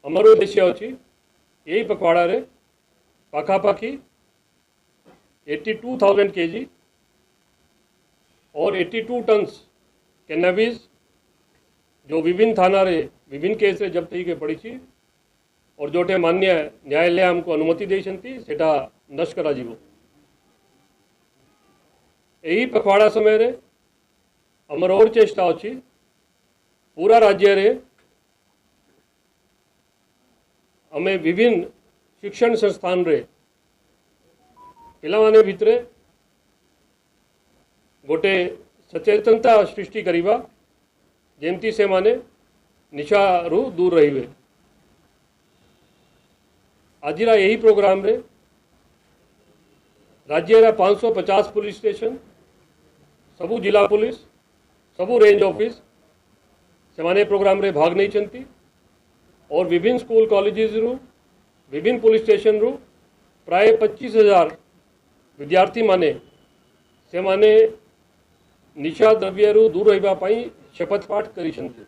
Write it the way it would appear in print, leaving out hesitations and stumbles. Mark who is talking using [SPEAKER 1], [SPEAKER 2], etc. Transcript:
[SPEAKER 1] आमर उद्देश्य अच्छी यही पखवाड़ा रे पाखापाखी 82,000 kg और 82 टन्स कैनाबिस जो विभिन्न थाना रे विभिन्न केस रे जब्त ही के पड़ी थी और जोटे मान्य न्यायालय हमको अनुमति देछंती सेटा नष्ट करा जीवो। यही पखवाड़ा समय रे अमर और चेष्टा अच्छी पूरा राज्य रे अमे विभिन्न शिक्षण संस्थान रे पिलामाने भितरे गोटे सचेतनता सृष्टि करिबा जेमती से माने निशारू दूर रहिबे। आजिरा यही प्रोग्राम रे राज्य 550 पुलिस स्टेशन सबू जिला पुलिस सबू रेंज ऑफिस से माने प्रोग्राम रे भाग नहीं चंती और विभिन्न स्कूल कॉलेजेस रु विभिन्न पुलिस स्टेशन रु प्राय 25,000 विद्यार्थी माने से माने निशा द्रव्य रु दूर रहिबा पाई शपथ पाठ करी छंती।